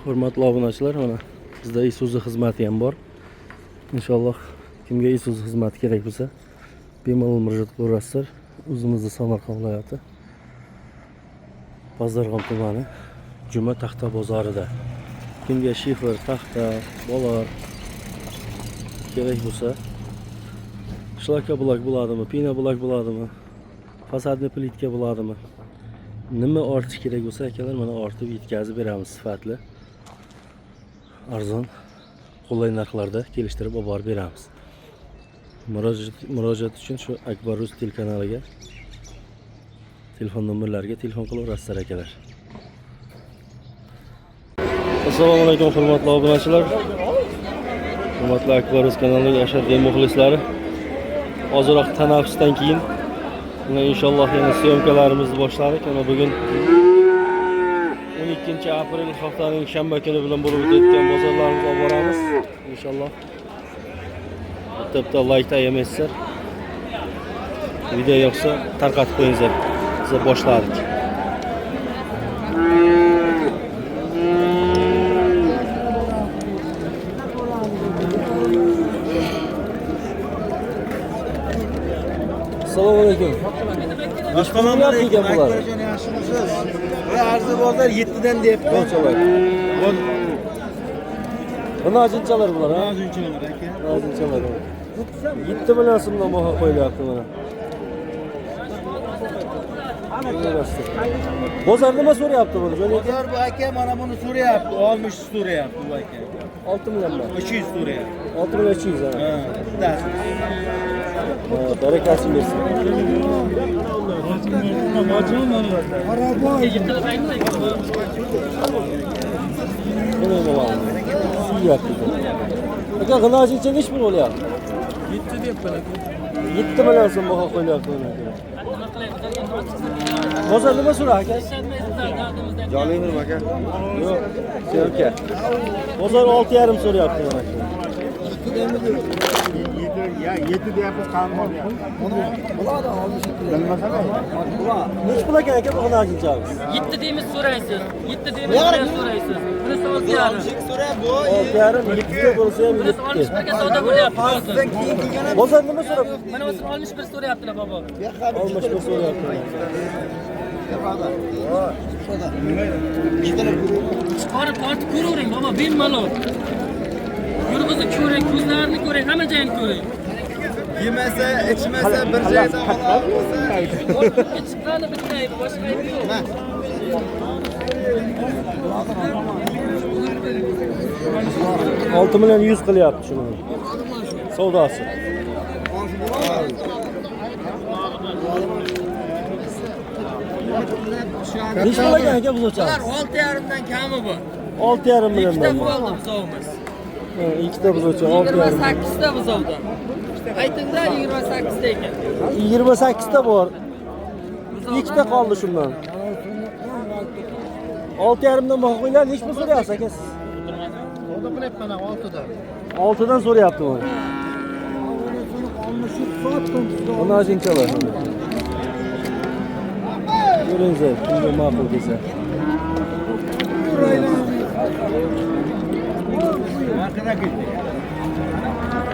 Hurmatli obunachilar, mana bizda Isuzu xizmati ham bor. Inshaalloh kimga Isuzu xizmati kerak bo'lsa, bemalol murojaat qilaverasizlar. O'zimizning Samarqand viloyati Bozorg'om tumani Juma taxta bozorida. Kimga shifer, taxta, bolar kerak bo'lsa, shlaka blok bo'ladimi, pina blok bo'ladimi, fasadni plitka bo'ladimi? Nima ortish kerak bo'lsa, akalar mana ortib yetkazib beramiz sifatli. Arzon, qulay narxlarda kelishtirib olib borib beramiz. Murojaat uchun shu Akbar Rus telekanaliga telefon nomerlariga telefon qilaverasizlar akalar. Assalomu alaykum hurmatli obunachilar. Hurmatli Akbar Rus kanalining ashaddiy muxlislari. Ozroq tanaffusdan keyin inshaalloh yana syomkalarimizni boshladik. Mana bugun 12 aprel haftaning shanba kuni bilan bo'lib o'tayotgan bozorlarimizni olib boramiz. Inshaalloh. Bitta like ayamaysizlar. Video yoqsa tarqatib qo'yinglar. Biz boshladik. Assalomu alaykum. Assalomu alaykum. Akbarjon yaxshimisiz? Bu arzi bozor 7 dan deb qo'ychalar. Buni ajinchalar bular, ha? Ajinchalar aka. Ajinchalar. 7 million so'mdan baho qo'yilyapti mana. Bozor nima so'rayapti buni? Bozor bu aka mana buni so'rayapti, 60 so'rayapti bu aka. 6 milliondan. 300 so'rayapti. 6 million 300 ha. Ha, bittasi. Barakasi bersin. Nima bo'ladi? Siyapti. Aka, g'inajincha nech pul bo'lyapti? 7 deyapman aka. 7 million so'm baho qo'yilyapti buni. Bozor nima so'ra aka? Joylaymiz aka. Yo'q, syomka. Bozor 6,5 so'rayapti mana. Ya 7 deyapti qanday bo'lyapti? Bo'ladi, olmishib bilmasam. Nech pul ekan aka bu g'inajincha? 7 deymiz so'raysiz. 7 deymiz so'raysiz. Bunisi 6,5 so'rab bu 6,5 7 bo'lsa ham 7. 61 ga savdo bo'lyapti hozir. Bozor nima so'rab? Mana o'sini 61 so'rayaptilar bobo. 61 so'rayapti. Chiqarib tortib ko'ravering bobo, bemalol. Yurg'izib ko'ring, ko'zlarini ko'ring, hamma joyini ko'ring. Yemasa, ichmasa bir joyda halol bo'lsa. Chiqqani bittay, boshqa yo'q. 6 million 100 qilyapti shuni. Savdosi. Nech pul ekan aka bu o'chamiz? 6,5 dan kami bu. 6,5 million. Ikkita bo'ldi bizovimiz. Ikkita biz o'cham 6,5. 28 ta bizovda. Aytingda 28 ta ekan. 28 ta bor. Ikkita qoldi shundan. 6,5 dan baho qo'yiladi. Nech pul so'rayapsiz aka siz? Savdo qilyapman 6 dan. 6 dan so'rayapti buni. Buni ajinchalar. Ko'ringlar, kimga ma'qul kelsa.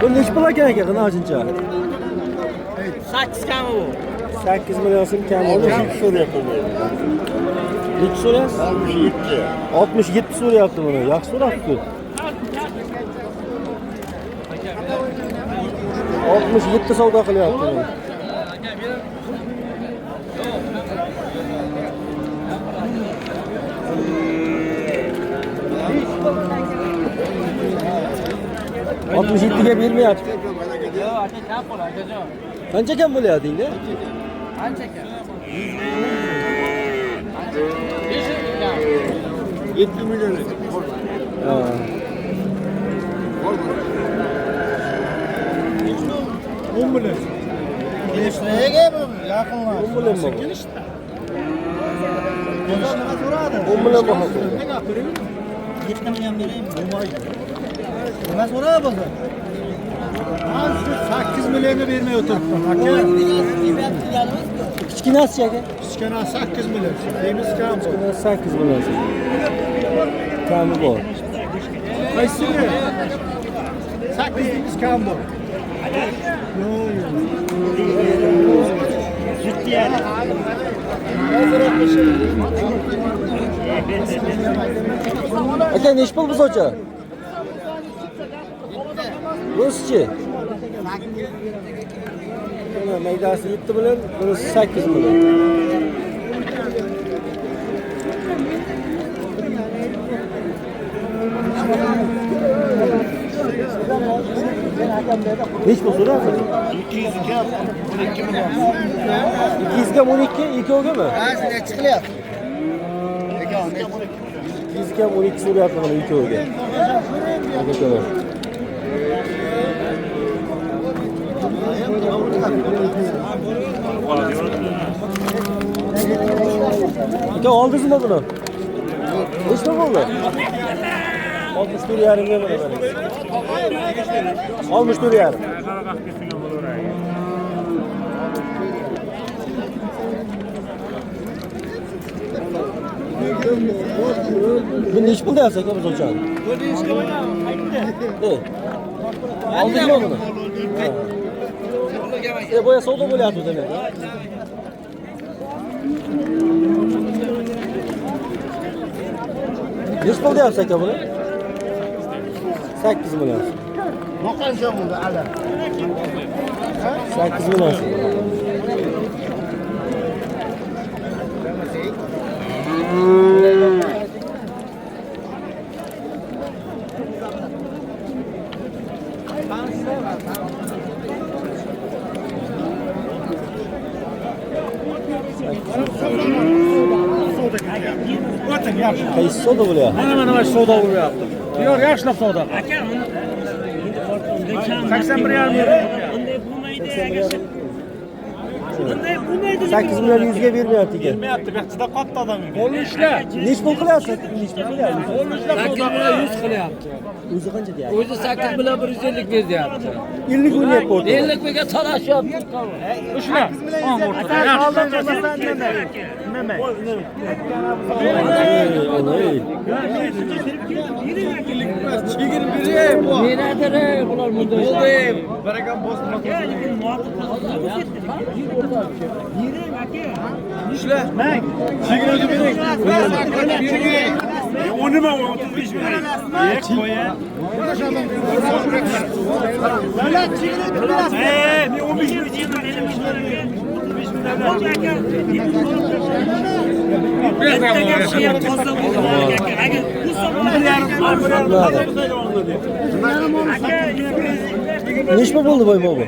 Bu nech pul ekan aka g'inajincha? 8 kami bu. 8 million so'm kam. 62 so'rayapti. Nech so'rayapsiz? 67. 67 so'rayapti buni. Yaxshi so'rabdi-ku. 67 savdo qilyapti buni. Altmış yettiga bermayapti. Yo'q, aka kam bo'ladi, akajon. Qancha kam bo'lyapti endi? Qancha kam? 7 million. Ha. On million. Kelishmaga bu yaqinlar. 10 million mi? Kelishdi. Bozor nima so'radi? 10 million baho. 7 million beraymi? Bo'lmaydi. Nima so'radi bozor? Ben size 8 milyonu vermeye oturttum. Kichkinasi aka? Kichkina 8 milyon. Demiz kam bu. Kichkina 8 milyon. kami bor. Qaysini? 8 kam bor. Aka nechi pul buzocha? Bunisi-chi? Mana maydasi 7 million, bunisi 8 million. Neç pul so'rayapsiz? 200 kam, 12 million. 200 ga 12, ikkoviga mi? Ha, sizga chiqyapti. 200 ga 12 so'rayapti mana ikkoviga. Akalar. Aka oldingizmi buni? Nechta bo'ldi? 64,5 ga mana. 64,5. Bu nechi pul deyapsiz aka biz o'chani? Oldingizmi buni? Boya savdo bo'lyapti demak. Nechi pul deyapsiz aka buni? 8 million. Qancha bo'ldi ala? 8 million. Qaysi savdo bo'lyapti? Mana shu savdo bo'lyapti. Yo'q, yaxshilab savdo. Aka, uni 81,5 unday bo'lmaydi. Unday bo'lmaydi. 8 million 100 ga bermayapti ekan. Bermayapti, bu juda katta odam. Qo'lni ishla. Nechi pul qilyapsiz? Nechi pul qilyapsiz? Qo'lni ishla savdo. 100 qilyapti. O'zi qancha deyapti? O'zi 8 bilan 150 beryapti. 50 o'ynayapti o'rtada. 50 ga talashyapti. Ushla. Beradi bular bunda. Barakan bosma. Ushla. Mang. Chigir o'zi bering. O nima 35 million. Qo'ya. Davlat chigir o'zi. Men 15 million Nechi pul bo'ldi boy bobo?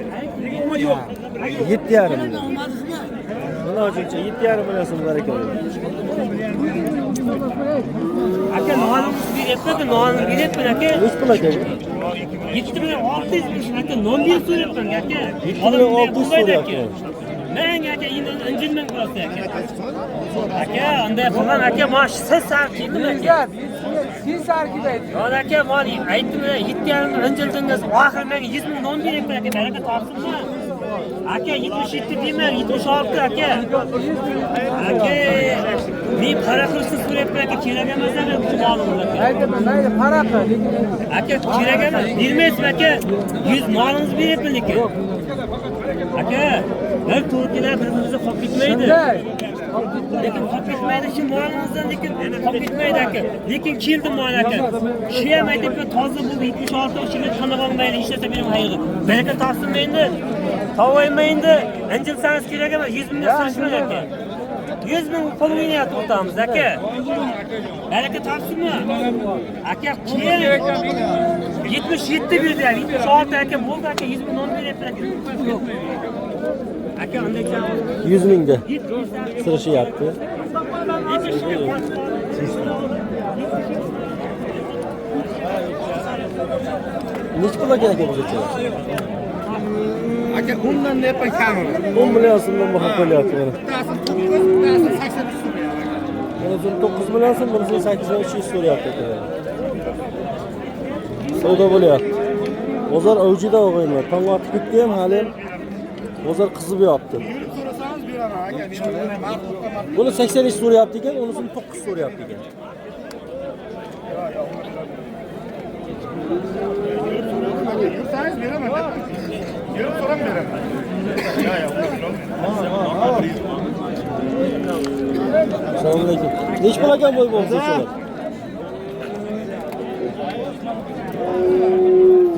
7,5 million. Mana hozircha 7,5 million so'm bor ekan. Aka, nonimiz beryapti, nonni beryapti aka. Nechi pul aka? 7 million 600 ming aka, non berib so'rayapman aka. 7 million 600 so'rayapti. Men aka, endi injilman qilasiz aka. Aka, unday qilgan aka, mana siz sarkidimi aka? Siz sarkidaydi. Yon aka, mana aytdim, 7,5 injildingiz, oxir menga 100 ming non beryapman aka, baraka topsinmi? Aka 77 deyman, 76 aka. Aka, men para qilishni so'rayapman aka, kerak emas aka, bu molingiz aka. Mayli, paraqa, lekin Aka, kerak emas, bermaysiz aka. 100 molingizni beryapman lekin. Aka, bir to'rtlar bir-birimizni qolib ketmaydi. Lekin qolib ketmaydi shu molingizdan, lekin qolib ketmaydi aka. Lekin keldim mana aka. Shu ham aytibman, toza bo'ldi 76 ichida qanaqolmaydi, ishlasa benim hayri. Baraka topsinmaydi. Tavoymaydi. Injilsangiz kerak emas, 100 ming so'rashmaydi aka. 100 ming pul o'ynayapti o'rtamiz aka. Baraka topsinmi? Aka, kerak. 77 berdi, 76 aka bo'ldi aka, 100 ming non beryapti aka. Yo'q. Aka, unday ekan. 100 mingda sirishyapti. Nechi pul ekan aka bizga? Aka, bundan ne yapar kamera? 10 million so'mdan baho qo'yapti mana. Bittasi 80 so'm. Mana 9 million so'm, bunisi 800 so'rayapti aka. Savdo bo'lyapti. Bozor avjida o'g'aylar. Tong otib ketdi ham hali bozor qizib yotibdi. So'rasangiz beraman aka. Buni 80 so'rayapti ekan, unisini 9 so'rayapti ekan. Assalomu alaykum. Nech pul ekan bo'y bo'lsalar?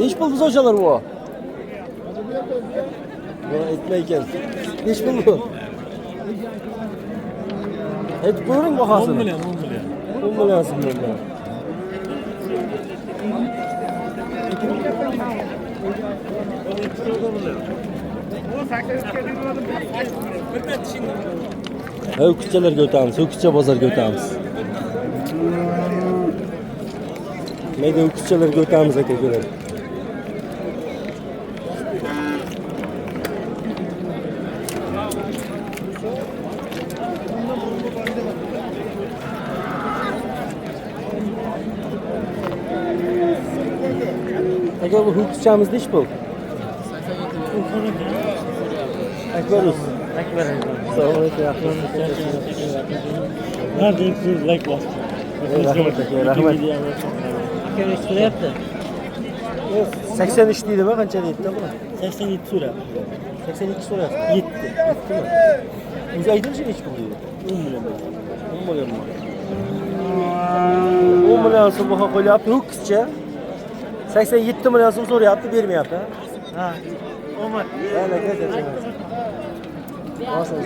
Nech pul buzochalar bu? Bu aytmay ekan. Nech pul bu? Aytib ko'ring bahosini. 10 million. 10 million so'm. Ho'kizchalarga o'tamiz, ho'kizcha bozorga o'tamiz. Mayda ho'kizchalarga o'tamiz aka ko'radi. Aka bu ho'kizchamiz nech pul? Akbarus. Assalomu alaykum. Nerede bir like bastı. Rahmat aka, rahmat. Aka ne so'rayapti? 83 deydimi, qancha deydi bu? 87 so'rayapti. 82 so'rayapti. 7. 7mi? O'zi aytilishi nech pul deydi? 10 million. 10 millionmi? 10 million so'm baho qo'yapti, ho'kizcha. 87 million so'm so'rayapti, bermayapti. Ha. Omad. Ana aka. Bo'lsin.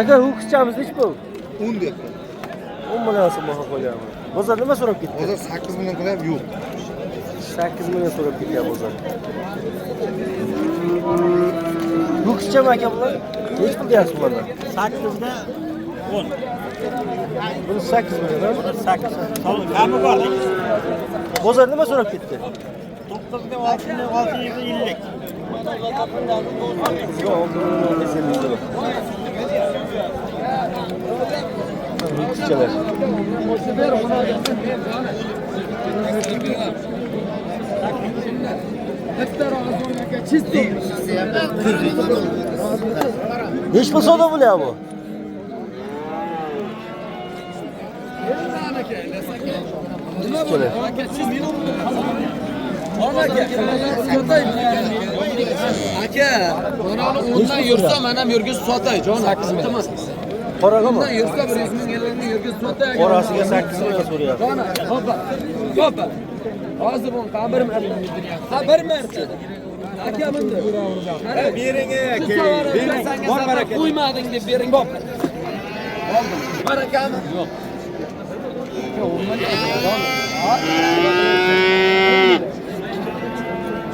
Aka ho'kizchamiz nech pul? 10 deb. 10 million so'm baho qo'yapti. Bozor nima so'rab ketdi? Hozir 8 million qilyapti, yo'q. 8 million so'rab ketyapti bozor. Ho'kizchami aka bular? Nech pul deyapsiz bulardan? 8'da 10. Buni 8 million. 8. Kami var. Bozor nima so'rab ketdi? 9'da 650. Bizga 6 million kesildi so'rab. Ho'kizchalar. Nech pul savdo bo'lyapti bu? Aka, undan yursa men ham yurgizib sotay, jon 8 million. Qoragami? Undan yursa 100 ming ellikni yurgizib sotay. Qorasiga 8 million so'rayapti. Jon, ho'pa. Ho'pa. Hozir bu qabr marta. Qabr marta. Aka bunda. Bering aka. Bering. Bor baraka. Qo'ymading deb bering, bop. Oldim. Barakami? Yo'q.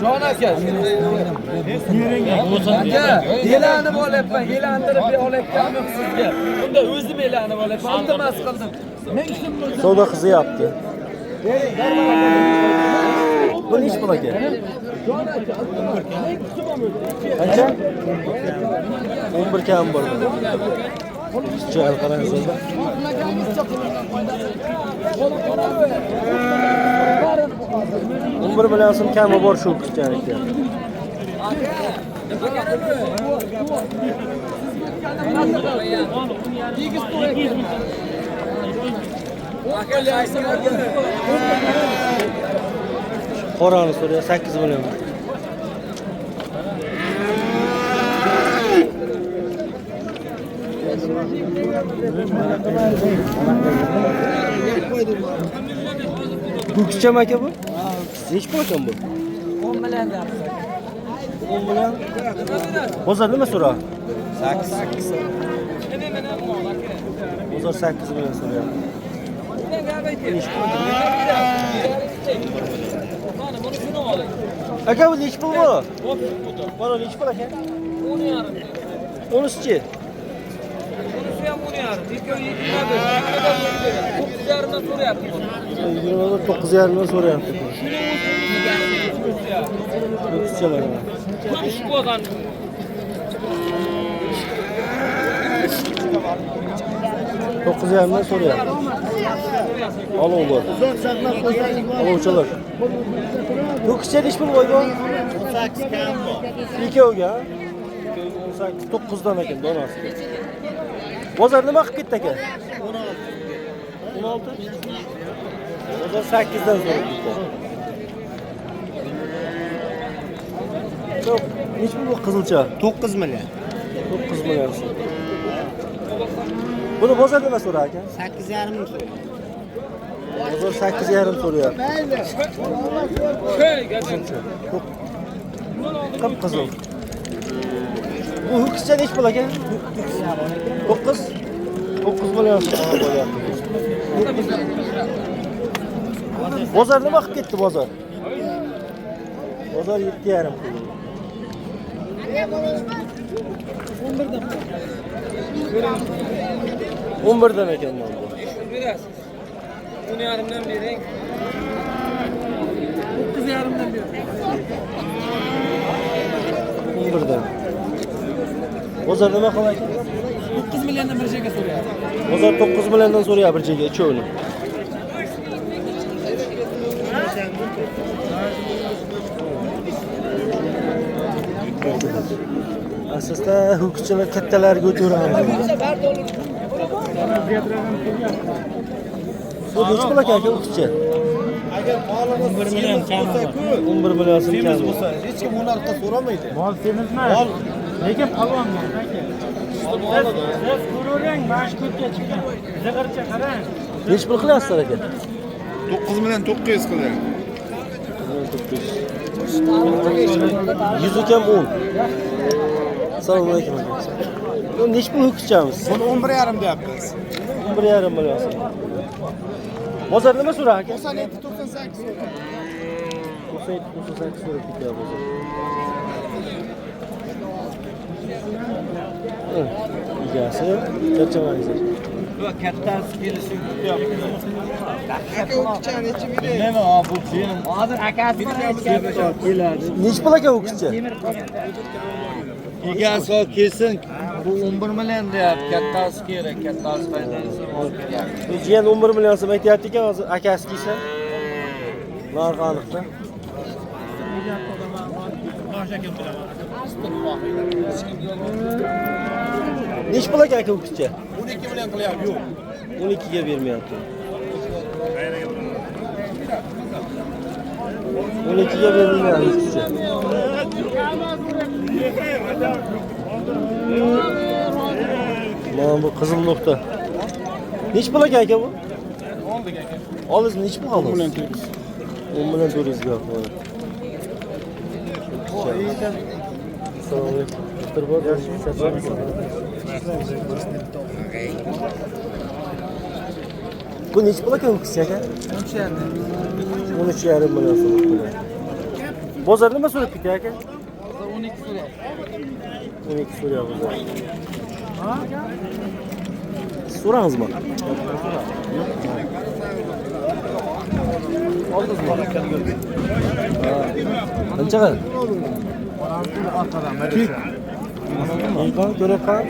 Jon aka. Aka, elanib olyapman, elantirib olyapman sizga. Bunda o'zim elanib olyapman, iltimos qildim. Ming so'm bo'lsa Savdo qizyapti. Bu nech pul aka? Qancha? 11 kam bor. Chiqar qarangizlar. 11 million so'm kami bor shu qizchanikda. Qorani so'raya 8 million. Ho'kizchami aka bu? Nech pul ekan bu? 10 million deyapti. 10 million. Bozor nima so'ra? 8. Bozor 8 million so'rayapti. Aka bu nech pul bu? Mana nech pul aka? 10.5. 10'chi. Bunisi ham 10.5. Ikkovi 9.5 dan so'rayapti. 9.5 dan so'rayapti. Ho'kizchalar. Ko'rish bo'lgan. Dokuz yarımdan so'rayapti. Olovlar. Olovchilar. Ho'kizcha nech pul qo'ydi? 8 kam bor. Ikkovga. 18 9 dan ekan donasi. Bozor nima qilib ketdi aka? 16. Bozor 8'den so'rab ketdi. Çok, neç bu qizilcha? 9 million. 9 million. Buni bozor nima so'rar ekan? 8,5 ming so'm. Bozor 8,5 so'rayapti. Qip-qizil. Bu ho'kizcha nech pul ekan? 9. 9 million so'm bo'lyapti. Bozor nima qilib ketdi bozor? Bozor 7,5 pul. 11'dan ekan bu. Berasiz. 10,5dan bering. 9,5dan bering. 11'dan. Bozor nima qilyapti? 9 milliondan bir joyga so'rayapti. Bozor 9 milliondan so'rayapti bir joyga uchovini. Asosda ho'kizchalar kattalarga o'tiramiz. Bu nech pul ekan ho'kizcha? Agar molimiz 11 million kam bo'lsa, 11 million so'm kam bo'lsa, hech kim uni orqasidan so'ramaydi. Mol semizmi? Mol. Lekin polvonman aka. Siz ko'ravering, mana shu ko'kka chiqqan. Zig'ircha qarang. Nech pul qilyapsizlar aka? 9 million 900 qilyapti. 100 kam 10. Assalomu alaykum. Bu nech pul ho'kizchamiz? Buni 11,5 deyapmiz. 1,5 million so'm. Bozor nima so'rar aka? 97 98 so'rayapti. 98 so'rab ketyapti bozor. Egasi charchamaysiz. Bu kattasi kelishi kutyapti. Aka o'kichani necha million? Nima bu film? Hozir akasi keladi. Nech pul ekan ho'kizcha? Egasi kelsin. Bu 11 million deyapti. Kattasi kerak, kattasi foydalisi olib kelyapti. Bu jiyan 11 million so'm aytyapti ekan, hozir akasi kelsa. Narxi aniqda. Nech pul ekan aka ho'kizcha? 12 million qilyapti. Yo'q. 12 ga bermayapti. 12 ga berilmayapti ho'kizcha. Mana bu qizil nuqta. Nech pul ekan aka bu? Oldik aka. Oldingiz nech pul oldingiz? 10 million 400 ga. Assalomu alaykum. Tirbot bu nech pul ekan ho'kizcha aka? 13,5 million so'm. Bozor nima so'rab ketyapti aka? 12 so'rayapti. 12 so'rayapti bozor. So'rangizmi? Oldingizmi? Qanchaga? Qancha ko'ryapman?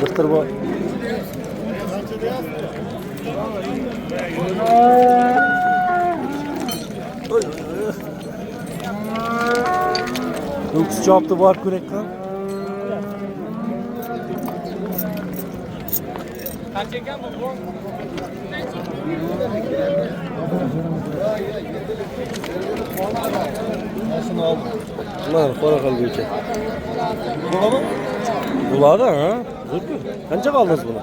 Doktor bor. Ho'kiz chopdi borib ko'ryapman. Qancha ekan bu? Mana qora qilguchi. Bo'ladimi? Bo'ladi, ha? Zo'r-ku. Qancha qoldingiz buni?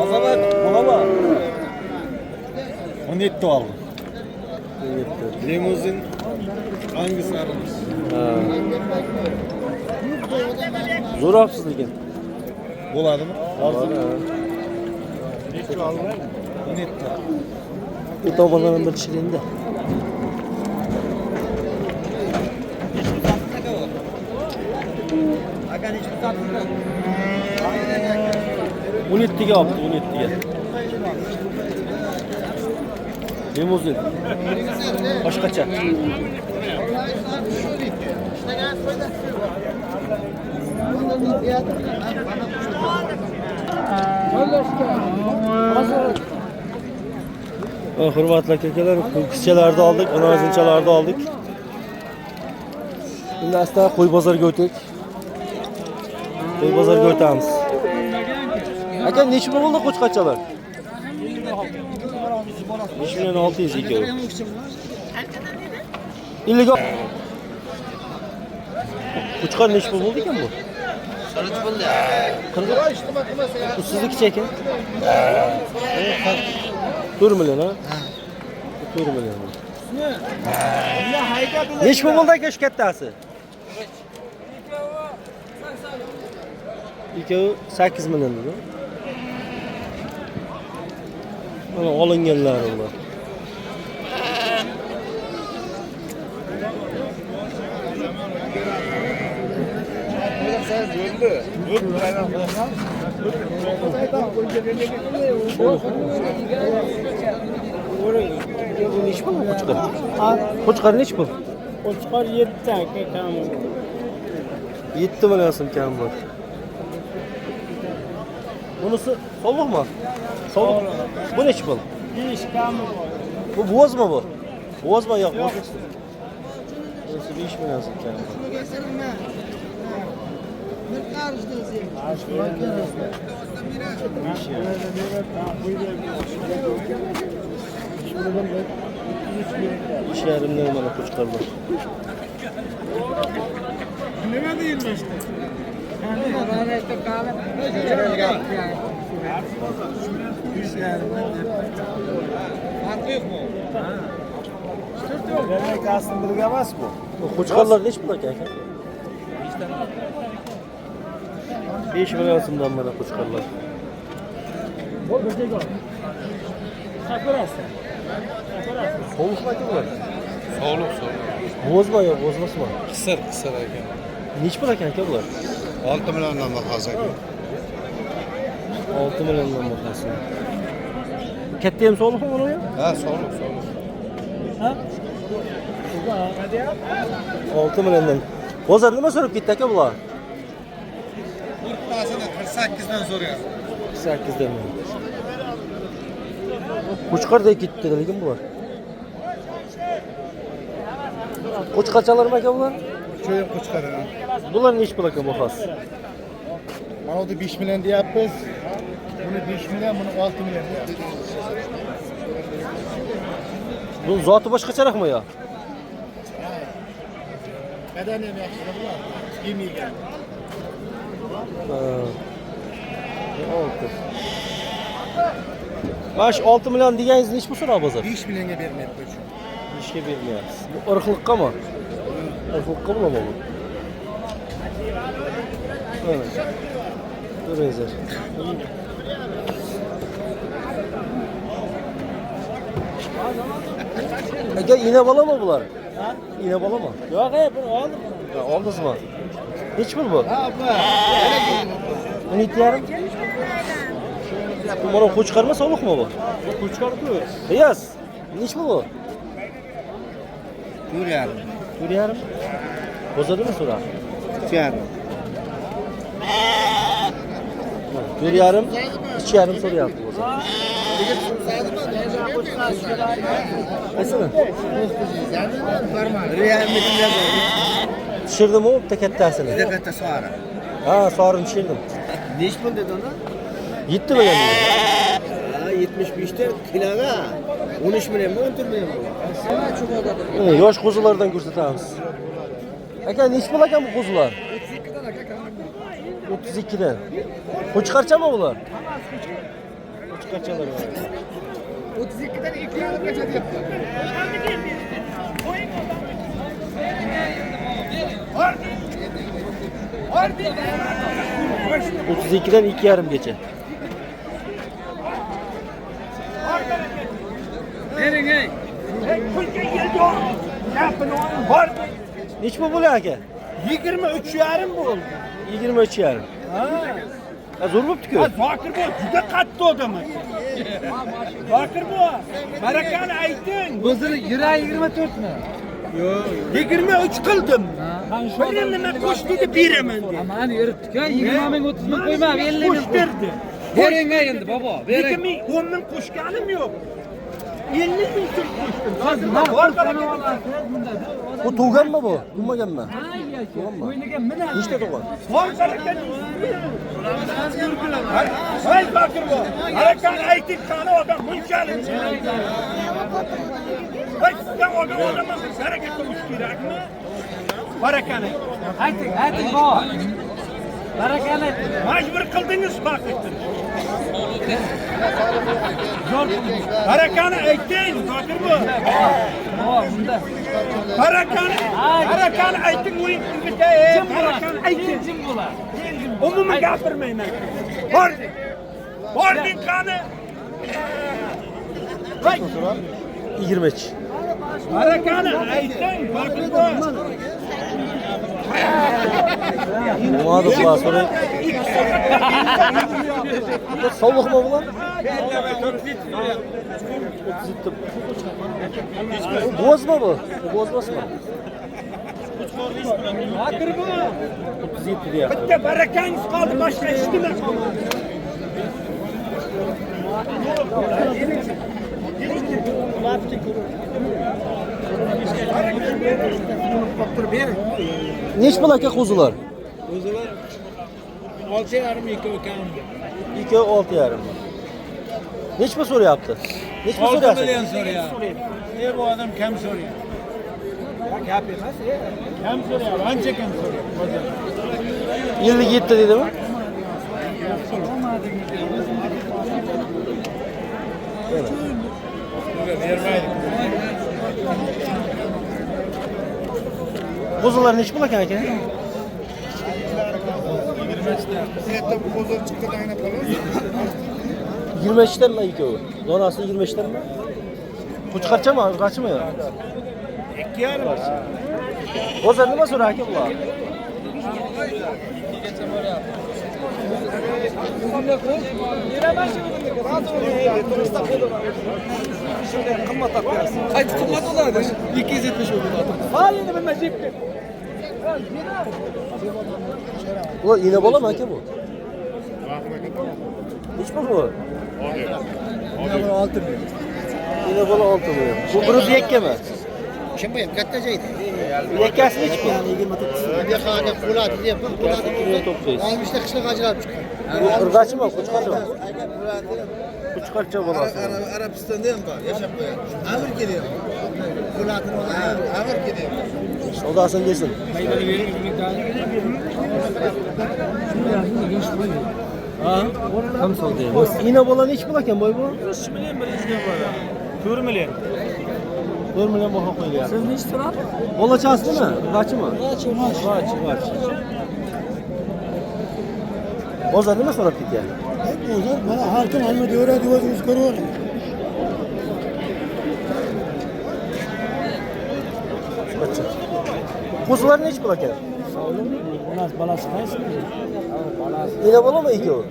Azamat, bo'ladimi? 17 oldim. 17. Limuzin hangisi? Ha. Zo'r olibsiz lekin. Bo'ladimi? Bo'ladi, ha. Necha oldim? 17. Bu tomondan bir chiqindi. Aka necha sotdingiz? 17 ga olibdi, 17 ga. Limuzin. Boshqacha. Hurmatli akalar, ho'kizchalarni oldik, anozinchalarni oldik. Endi asta qo'y bozoriga o'tdik. Qo'y bozoriga o'tamiz. Aka, necha pul bo'ldi qo'chqachalar? 5 milyon 600 ikkovi. Illegal. Qo'chqor nechi pul bo'ldi ekan bu? 3 bo'ldi. 40. Bu sizniki ekan? 4 million ha? 4 million. Nechi pul bo'ldi aka shu kattasi? Ikkovi 8 million dedi. Mana olinganlari ular. Bu nechi pul qo'chqor? Qo'chqor nechi pul? Qo'chqor 7 aka kam. 7 million so'm kam bor. Bunisi sovuqmi? Sovuq. Bu nechi pul? 5 kam bor. Bu bo'zmi bu? Bo'zmi yo'q, bo'z. Bunisi 5 million so'm kam. İş yerimden bana qo'chqorlar. Nima deyilmoqda? Demek aslında birga emas bu. Qo'chqorlar nechi pul ekan aka? 5 million so'mdan mana qo'chqorlar. Sovuqmi aka bular? Soğuk soğuk. Bo'zmi yo'q, bo'zmasmi? Kısır ekan. Nechi pul ekan aka bular? 6 milyondan bahası. 6 milliondan bahası. Katta ham sovuqmi buni ya? Ha soğuk. 6 milliondan. Bozor nima so'rab ketdi aka bular? Kurtlasını 48'den soruyor. 8 dan. Qo'chqordek ketdi lekin bular. Qo'chqorchalarmi aka bular? Köyün kuçkarı. Bular nechi pul aka bahas? Bana o da 5 milyon diye yapız. Bunu 5 milyon, bunu 6 milyon diye. Bu zoti boshqacharoqmi yo? Neden hem yapsın bunlar? Yemeyken. Oldu. Baş 6 milyon deganingiz nechi pul so'rab bozor? 5 milyonga bermayapti bu. Ishga bermayapsiz. Bu irqliqqami? Irqliqqa bo'ladimi bu? Evet. Ko'ringizlar. Aka ina bolamı bular? Ha? Ina bolamı? Yo'q, bir oldim. Ha, oldingizmi? Nechi pul bu? Ha bu. 12,5. Bu mana qo'chqormi, sovuqmi bu? Qo'chqor-ku. Qiyas. Nechi pul bu? 4,5. 4,5. Bozordimi so'ra? 3,5. 4,5, 2,5 so'rayapti bozor. Qaysini? Tushirdim u bitta kattasini. Bir de katta sonra. Ha, sorini tushirdim. Neç pul dedi ona? 7 million. Ha 75'te kiloga 13 milyon mu 14 milyon mu? Yosh qo'zilardan ko'rsatamiz. Aka, nechi pul ekan bu qo'zilar? 32'den aka. 32dan. Qo'chqorchami bular? Qo'chqorchalar. 32'den 2 yıl kaça yaptı? 32dan 2,5 gacha. Bering ey. Pulga keldi. Yapın oğlum var. Nechi pul bo'lar aka? 23,5 bo'ldi. 23,5. Ha, zo'r bo'pti-ku. Zokir bu juda qattiq odam. Zokir bu. Barakani ayting. O'zini yuragi 24 mi? Yo'q. 23 qildim. Birin nima qo'sh dedi beraman dedi. Aman yuribdi-ku, 20 ming 30 ming qo'yma, 50 ming Qo'shtirdi. bering endi bobo, bering. 10 ming qo'shganim yo'q. 50 ming so'm qo'shdi. Bu tuğgan mı bu? Tuğmagan mı? Nechta tuğgan? Hay bakır bu. Harakan aytik kanı adam buncalık. Hay sizden o adamın hareket olmuş kirak mı? Harakanı. Ayting bor. Barakalla. Majbur kıldınız bak ettiniz. Harakanı ayting bakır bu. Harakanı ayting o'yin qilganda harakanı ayting. Umuman gapirmayman. Bording qani? Hay. 20. Harakani ayting bakır bu. Nima deb bular so'rang. Sovuq mu bular? Bozma bu. Bozmasmi? Bakır bu. 37 deyapti. Bitta barakangiz qoldi boshqa hech nima qolmadi. Nech pul aka qo'zilar? O'zilar 6,5 ikkovi kam. 2 6,5. Nech pul so'rayapti? Nech pul 6 so'rayapti? million so'rayapti. Bu odam kam so'rayapti. Gap emas, kam so'rayapti. Ancha kam so'rayapti. 57 dedimi? Bermaydi. Qo'zilar nech pul ekan aka? 20 ta. Setta qo'zor chiqdi ayna qolib. 25 tanmi ikkovi? Donasi 25 tanmi? Qo'chqarchami, urg'achimi? 2,5. Hozir nima so'rar aka bular? Qaytib qimmat bo'ladi. 270 bo'ladi. Halini bilmay Bu ina bola aka bu? Nech pul bu? 6 million. Ina bola 6 million. Bu bir yakkami? Kim bu? Katta joyda. Yakkasi nech pul? Dehqonga qo'ladi deb qo'ladi. 900. Olmishda qishloq ajralib chiqqan. Bu urg'achimi, qo'chqarchimi? Qo'chqarcha bolasi. Arabistonda ham bor, yashab qo'yadi. Amir kelyapti. Qo'latini oladi. Amir kelyapti. Savdosini desin. Ha? Ham savdo. Ina bola nech pul ekan boy bu? 3 million 100 bor. 4 million. 4 million baho qo'ygan. Siz nech turadi? Bolachasimi? Urg'achimi? Urg'ach. Bozor nima so'rab ketgan? Bozor mana har kun hamma devoradi, o'zingiz ko'ravering. Qo'zilar nech pul ekan? Unas balasi qaysi? Balasi. Ina bolami ikkovi?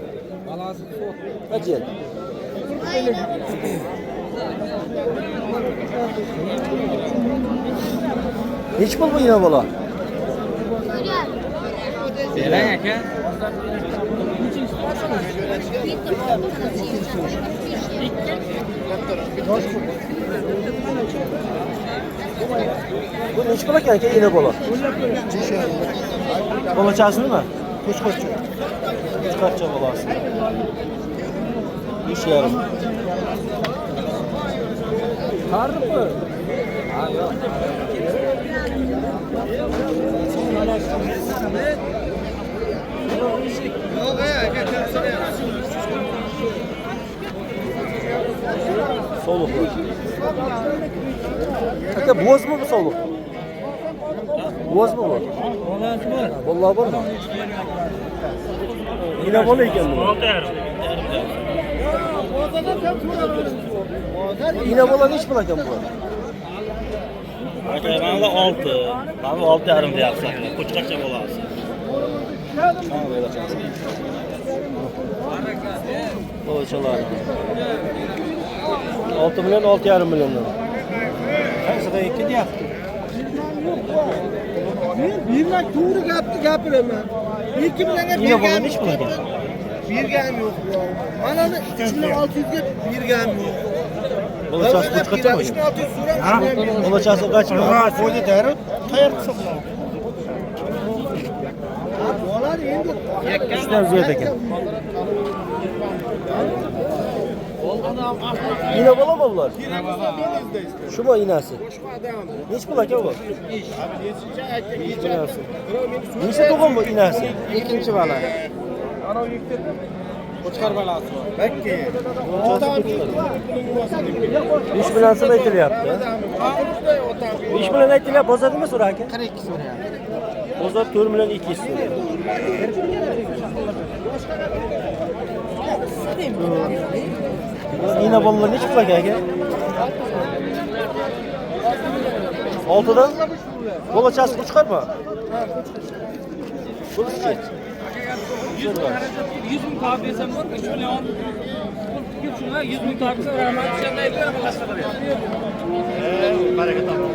Balasi so'q. Qancha? Nech pul bu ina bola? Belang aka. Bu nech pul ekan aka ina bola? Bolachasimi? Qo'chqarcha. Qo'chqarcha bolasi. 3,5. Qarmi? Ha, yo'q. Sovuq. Aka bozmi bu sovuq? Bozmi bu? Bolasi bor. Vallahi bormi? Ina bola ekan bu. 6,5. Ina bola nech pul ekan bu? Aka mana bu 6. Mana bu 6,5 deyapsan. Qo'chqarcha bolasi. Mana bu yo'lachasi. Qo'chalar. 6 million 6,5 milliondan. Qaysiga 2 deyapti. Men to'g'ri gapni gapiraman. 2 millionga Ina bola nech pul ekan? berganim yo'q. Mana 3,600 ga berganim yo'q. Bolachası kaçma mı? Bolachası kaçma. Qo'ydi darrov qayerga so'qiladi? Üçten ziyade ekan. Yine bola mı bunlar? Şu mu inası? Hiç mi lake bu? İnası. Neyse doğum bu inası? Ikkinchi bola. Qo'chqar bolasi. Bakki. 3 bilan so'm aytilyapti. 5 bilan aytilyapti. Bozor nima so'ra aka? 42 so'rayapti. Bozor 4 million 200 so'rayapti. Yine bolalar nechi pul aka? 6dan bolachasi chiqarma. Bo'lishchi. 100 ming topib bersam bo'ladi. Shuni olib. Shuna 100 ming topib bersam rahmat shunday berib boshqa Baraka toping.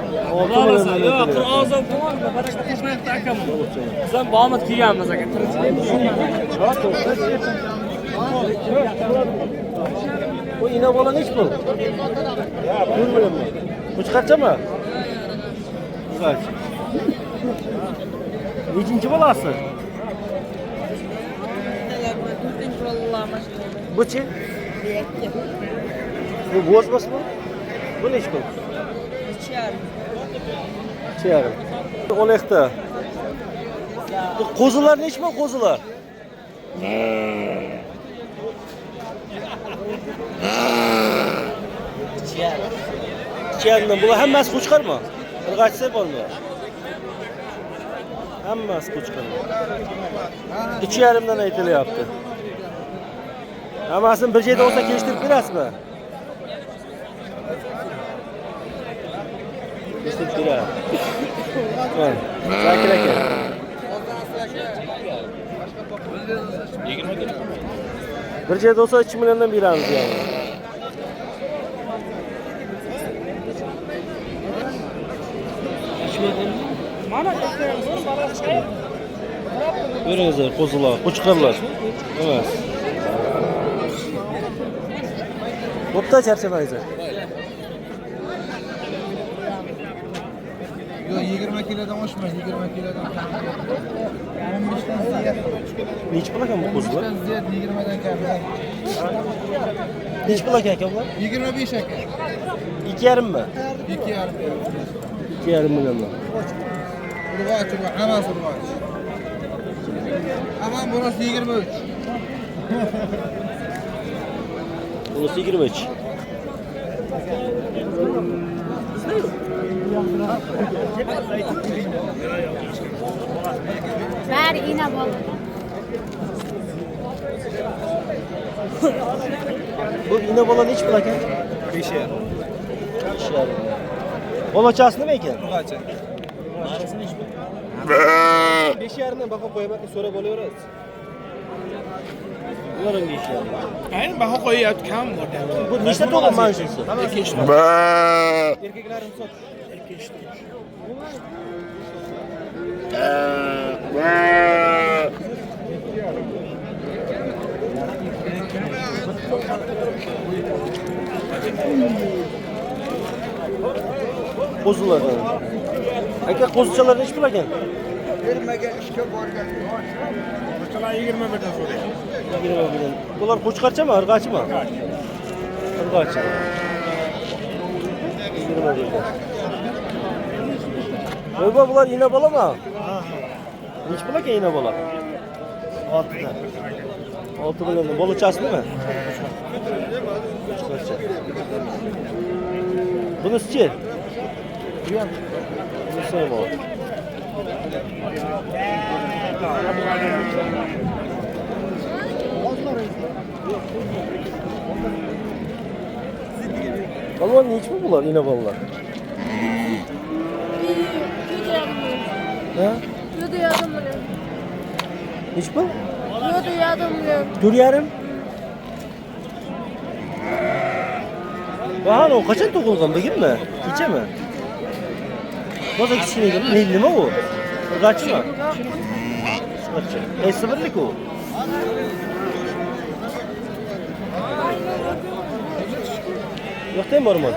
Yo'q, ozod bo'lmadi, baraka tashmayapti akam. Biz ham bomit kiyganmiz aka. Bu yine bola nechi pul? Ya, pul bilanmi? Bu chiqarchami? Kaç? Nechinchi bolasi? Bu-chi? Bu bozmasmi? Bu nechi pul? 2,5. Olaqda. Bu qo'zilar nechi pul qo'zilar? İçeriden bular hammasi qo'chqarmi? Irg'achsa bo'lmaydi. Hammasi qo'chqarmi. 2,5dan aytilyapti. Hammasini bir joyda olsa kelishtirib berasizmi? Kelishtirib beradi. Mana, Zakir aka. 20 bir joyda olsa 2 milliondan beramiz yani. Görüyorsunuz qo'zilar, qo'chqarlar. Emas. Bo'pti, charchamaysiz. Yo'q, 20 kilodan oshmaydi, 20 kilodan. 15dan ziyod. Nechi pul ekan bu qo'zilar? 15dan ziyod 20dan kam. Nechi pul ekan bular? 25 aka. 2,5 mi? 2,5. 2,5 milliondan. Urg'och, hammasi urg'och. Aman burası 23. Bunisi 23. Bari ina bol. Bu ina bola nechi pul ekan? 5,5. 5,5. Bolachasi nima ekan? Urg'och. 5,5dan baho qo'yaman, so'rab olaverasiz. Ularning 5,5. Ayni baho qo'yyapti, kam bor. Bu nechta tug'im mana shunisi? Erkaklarni sot. Qo'zilar. Aka qo'zichalar nechi pul ekan? Bermagan ishga borgan. Qo'chqar 21 dan so'rayapti. 21 dan. Bular qo'chqarchami, irg'achmi? Irg'ach. 21 dan. Voy bular ina bolami? Nechi pul ekan ina bola? 6 dan. 6 million. Bolachasimi? Bunisi-chi? Bunisi ham bor. Balon nechi pul bular, ina bolalar? Ha? 7,5 million. Nechi pul? 7,5 million. 4,5. Bahar o qachon tug'ilgan bugunmi? Kechami? Boza kichkinagami? Nima u? Urg'achmi? Urg'ach. Qaysi birlik u? Yok değil mi orman?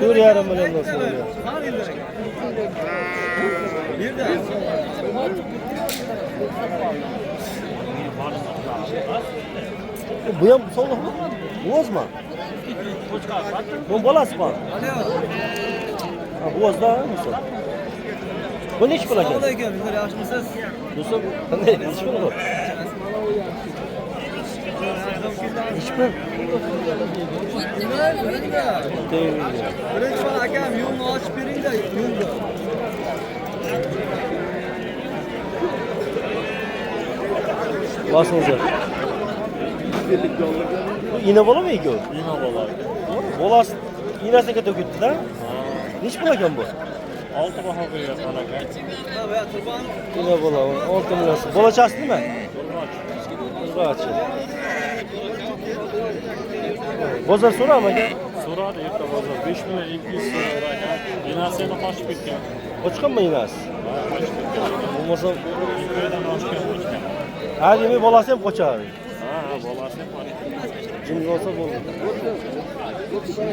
4,5 milyondan soruyor. Bu yan soğuk mu? Boğaz mı? Bu balası mı? Ha, boğaz da mısın? Bu ne iş bırakın? Assalomu alaykum, yaxshimisiz? Do'stim, qanday ish buni bu? Ish bu. Birinchi bor akam yo'lni ochib bering-da, yo'lni. Basınca. Bu iğne bola mı iki o? İğne bola. Bolas iğnesine kadar gitti da. Niç bulakan bu? 6 baha koyuyor sana. Ha, bu turban. İğne bola, 6 milyon. Bola çastı değil mi? Turbaç. Bozar sonra ama gel. So'radi erta bozor. 5 million 200 so'ragan. Binasini qochib ketgan. O çıkan mı iğnes? Qochib ketgan. Olmasa Ikkidan oshgan qochgan. her yemeği bolası hem koçar. Ha, bolasi ham qochib ketgan. Cimri olsa boldu.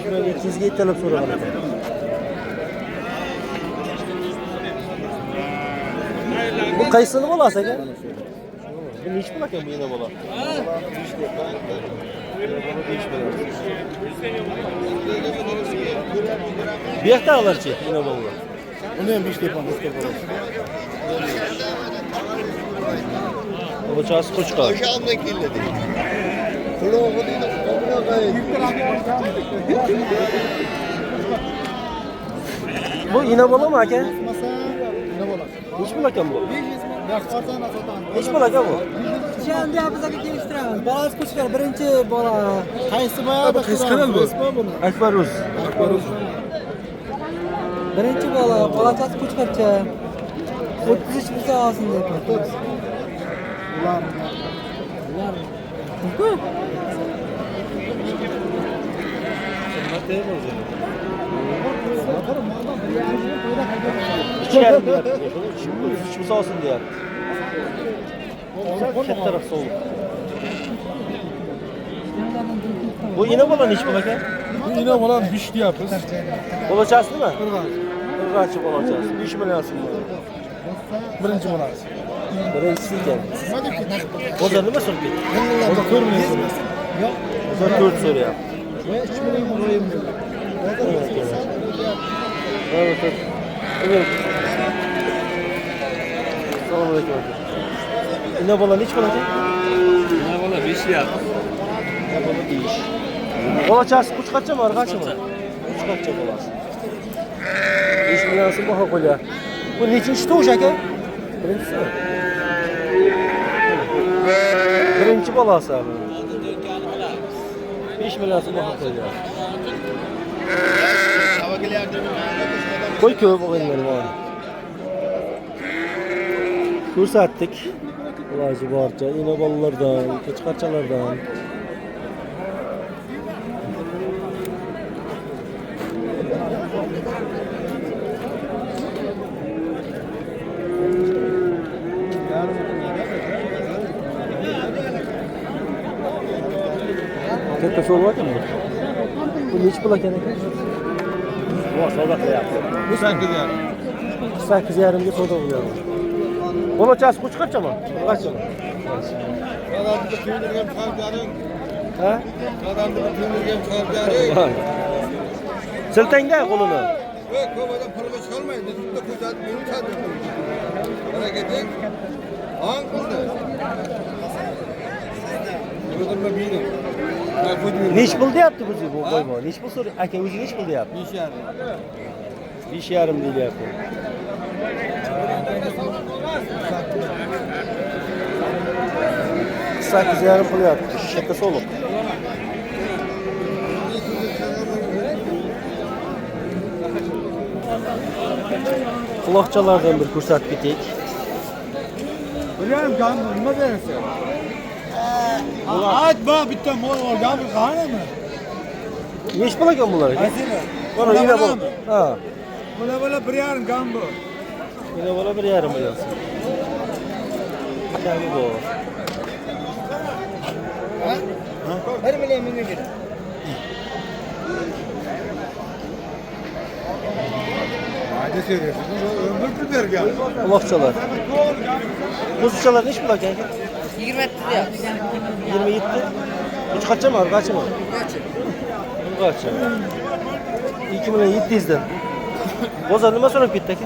Şöyle 200'ge italip sonra bana. Bu kayısını bolası gel. Bu niç bulakan bu iğne bola? Bir yakta alır ki iğne bola. Onu hem bir şey yapalım. Bu çağısı koç kal. Bu iğne bola mı aka? Hiç bulakan bu? Hiç bulakan bu? Endi bizga kelishtiramiz. Bolasi ko'chgan birinchi bola. Qaysi boyada Qaysi kanal bu? Akbar Rus. Birinchi bola, bolachasi ko'chgancha. 33 bo'lsa olsin deb. İçeride yaptı. Hiç bu olsun diye. Ket taraf soğuk. Bu iğne bola hiç bulakan? Bu yine olan bişti yapız. Bolacağız değil mi? Kırgaçı bolacağız. 3 milyon aslında. Birinci molası. Birincisi iken. Bozar değil mi sorup git? O da 4 milyon. Bozar 4 soru ya. Ve 3 milyon koyayım diyor. Evet, evet. Evet. Selamünaleyküm. İğne bola hiç bulakan? Ne bola 5 yap. İğne bola değiş. Bolacağız kuş kaçça mı? Arkaçı mı? Kuş kaçça bolası. 3 milyonsu bu hakolya. Bu nechinchi tovuş aka? Birinchisi mi? Birinchi bolasi abi. 5 milyonsu bu hakolya. Koy ko'p o'g'illar bor. Ko'rsatdik. Iloji boricha iğne bolalardan, qo'chqarchalardan. Katta soru var mı? Bu hiç bulakan aka? Bu savdo qilyapti. Bu 8 yani. 8,5 ga savdo qilyapti. Bolachasi qo'chqarcha mı? Qancha mı? Adamda tüyünürgen kalbyaring. Ha? Adamda tüyünürgen kalbyaring. Siltangda qo'lini. Ve kovadan pırma çıkarmayın. Bizim de kuzat beni çadırdı. Hareketin. Ağın kıldı. Buradan da birim. Neç pul deyapti bu bu qo'yma? Neç pul so'rayapti? Aka o'zi neç pul deyapti? 5,5 deyapti. Sakkiz yarim pul yaptı. Şaka soluk. Quloqchalardan bir ko'rsatib ketek. Biliyorum canım nima dersin? Aytma bitta mol olgan bir qani mi? Neç pul ekan bular? Aysini. Bana yine bol. Ha. Bula 1,5 gambo. Yine bana 1,5 milyon. Yani bu. Ha? 1 milyon ming gir. Ne söylüyorsun? Ömür biber gel. Kulakçalar. Kuzuçalar neç bulak yani? 27 diyor. 27. Üç kaça mı abi? Kaça mı? Kaça? 2700'den. Bozar nima sonra bitti ki?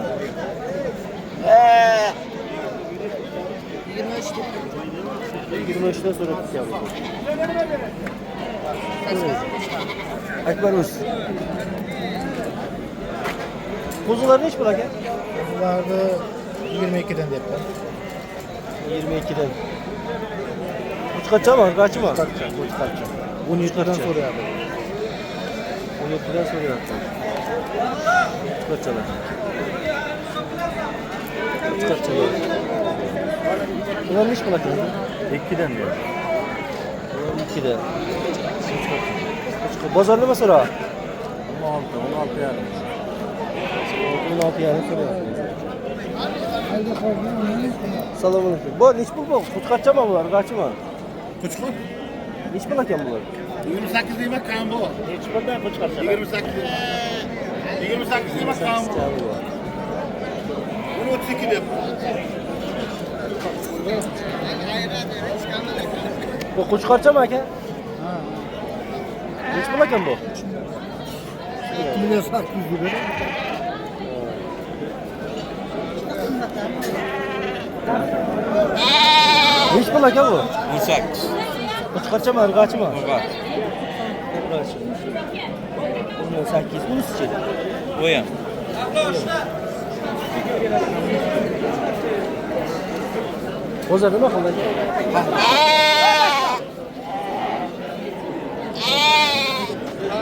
23'ten sonra bitti abi. Akbar Uz. Kuzular neç bulak ya? Kuzularda 22'den yaptım. 22'den. Uç kaça mı? Kaçı mı? Uç kaça. 13'den sonra yaptım. 17'den sonra yaptım. Uç kaçalar. Uç kaçalar. Bunlar neç bulak ya? 2'den diyor. 2'den. Bozar nima sonra? 16 yarım. 16 yarım soruyor. Selamünaleyküm. Bu neç bu? Kutkaçça mı bunlar? Kaçı mı? Kuçkun? Neç bulaken bunlar? 28 demek kan bu. Hiç burada kuşkaçlar. 28. 28 demek kan bu. Bunu 32 demek. Bu kutkaçça mı eken? Neç bulaken bu? 2800 gibi. Neç bulaken bu? 18. Kutkaçça mı? Kaçı mı? Bak. Kaçı. 18. Bunu sıçıydı. Oyan. Bozar nima qildi?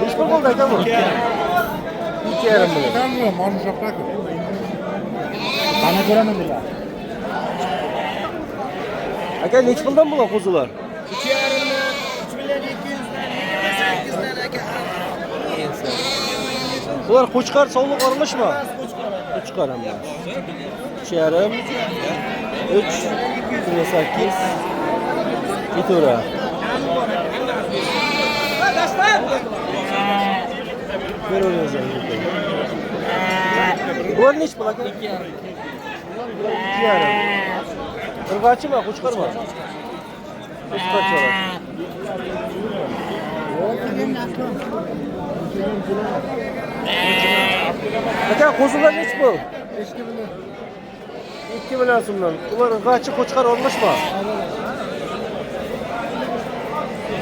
Neç pul bo'ldi aka bu? 2,5 million. Ben mi? Manu şaprak. Bana göre mi bunlar? Aka neç puldan bular qo'zilar? 2,5 Bular qo'chqar sovliq orlashmi? Qo'chqar ham. 3,5 3,8 Bitura. Görüyoruz yani. Bular neç pul aka? 2,5 Irg'achi mı? Qo'chqar mı? Qo'chqarchalar. Aka qo'zilar neç pul? 2 million so'mdan. Ular irg'achi qo'chqar orlashmi?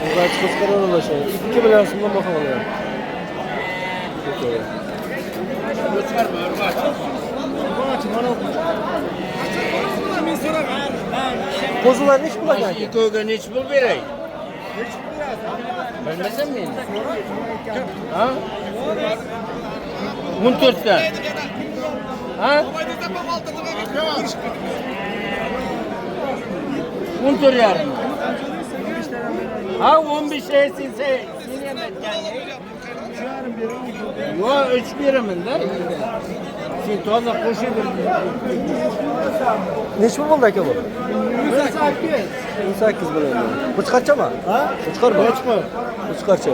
Irg'achi qo'chqar orlashadi. 2 million so'mdan baho olyapti. Qo'zilar neç pul aka? Ko'ga neç pul beray? Bilmasam men. Ha? 14 dan. Ha? 14 yarım. Ha 15 lirasın sen. Yo 3 birimin de. Sen toza koşuyor. Neç pul bo'ldi aka bu? 18 million. Qo'chqarcha mı? Ha? Qo'chqar mı? Qo'chqar. Qo'chqarcha.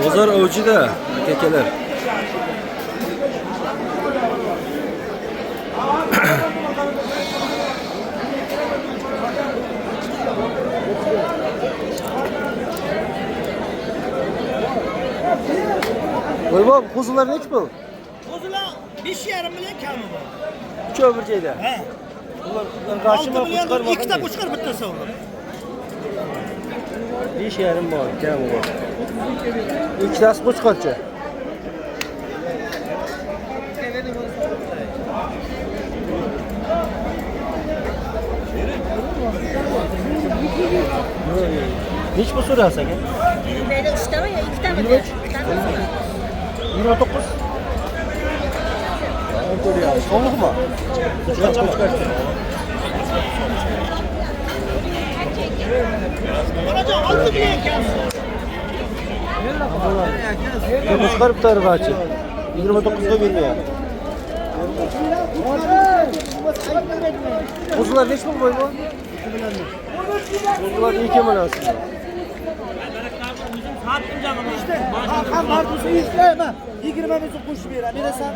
Bozor avjida akalar. Oybom, qo'zilar neç pul? Qo'zilar 5,5 million kami bor. Uchovi bir joyda. Ha. Ular qarshimi, 6 million qo'chqar mı? ikkita qo'chqar bittasi bor. 5,5 bor, kami bor. İkkitasi qo'chqarcha. Neç pul so'rayapsiz aka? Böyle 3'te mi ya 2'te mi? 23. 29. So'mliq mu? Qo'chqarcha mı? Onajon 6 million kami. Qo'chqar bitta irg'achi. 29 ga bermayapti. Qo'zilar neç pul bo'ydi bu? Qo'zilar 2 million. Ham mardusi ishlayman. 20 ming so'm qo'shib beraman. Berasan.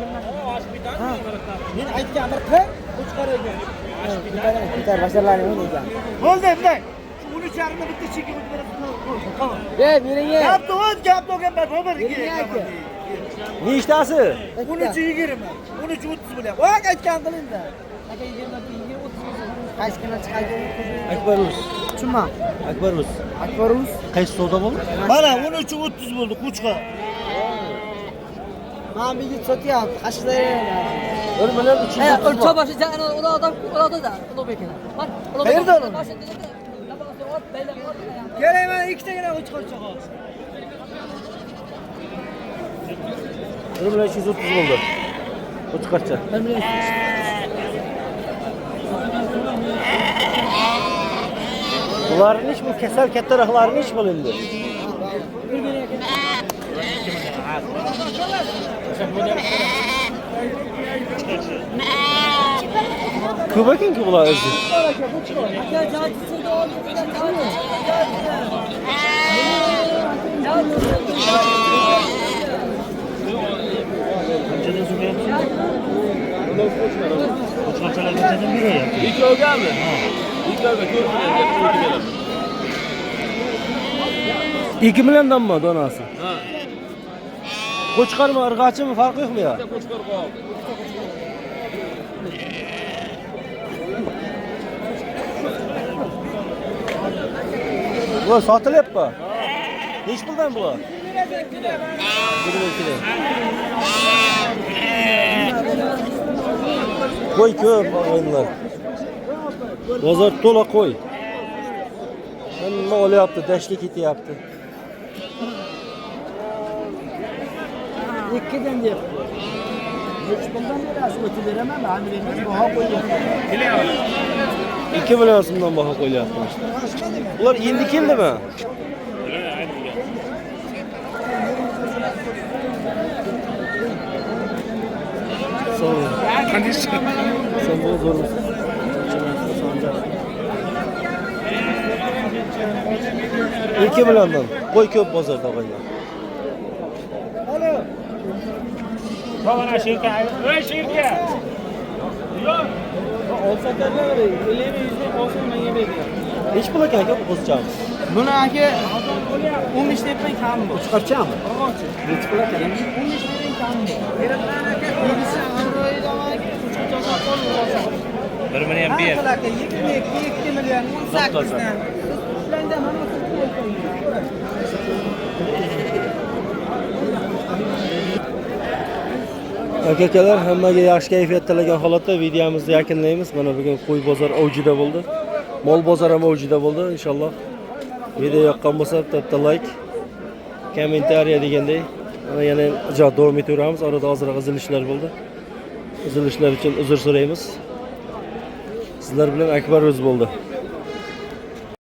Men aytgan bir qil, qo'chqaraga. Bitar basharlarni o'ynagan. Bo'ldi, bunday. 13.5 bitta chekib berasan. Bering. Gapni o'z, gapni o'gan bir. Nechtasi? 13.20. 13.30 bo'lyapti. Voy aytgan qilinda. Aka 20 qaysi kuni chiqadi? Akbarus. Tushunma. Akbarus. Akbarus. Qaysi savdo bo'ldi? Mana 13.30 bo'ldi qo'chqa. Men bir yil sotyapti. Qashqada. 1 million 300. O'lcha boshi jana uloqda Ulug'bek aka. Bak, Qayerda ular? boshida ot baylab ot. Kerak mana ikkitagina qo'chqa chiqadi. 1 million 230 bo'ldi. Qo'chqarcha. 1 million. Bularning ish bu kasal kattaroqlarning ish bo'lindi. Ko'p ekan-ku bular o'zi. Aka javob Ikkovgami? Ikkovga 4 million. 2 milliondanmi donasi? Ha. Qo'chqarmi, irg'achimi farqi yo'qmi ya? Qo'chqor qol. Bu sotilyapti. Nech puldan bular? 22 dan. Qo'y ko'p o'yinlar. Bozor to'la qo'y. Hamma olyapti, dashli ketyapti. 2dan deyapti. 3 bundan berasiz, o'tib beraman, men bermas, baho qo'yayapman. 2 million so'mdan baho qo'yilyapti. Bular endi keldimi? Sen bu zor musun? 2 milliondan. Qo'y ko'p bozorda qo'ygan. Bana şirke. Ey şirke. Yok. Olsalarlar 50 100 olsun ben yemedim. Hech pul ekan aka bu qo'zcham. Buni aka 15 debman kammi? Chiqarchami? Nech pul ekan? 15 debman kammi? Beribman aka. Birisi Android aka. 1 million 1. 2 million 18 dan. Sizlarda mana Aka-akalar, hammaga yaxshi kayfiyat tilagan holatda videomizni yakunlaymiz. Mana bugun qo'y bozor avjida bo'ldi. Mol bozor ham avjida bo'ldi, inshaalloh. Video yoqqan bo'lsa, bitta like, kommentariya deganday. Mana yana ijod davom etaveramiz. Orada ozroq uzilishlar bo'ldi. Uzilishlar uchun uzr so'raymiz. Sizlar bilan Akbar o'z bo'ldi.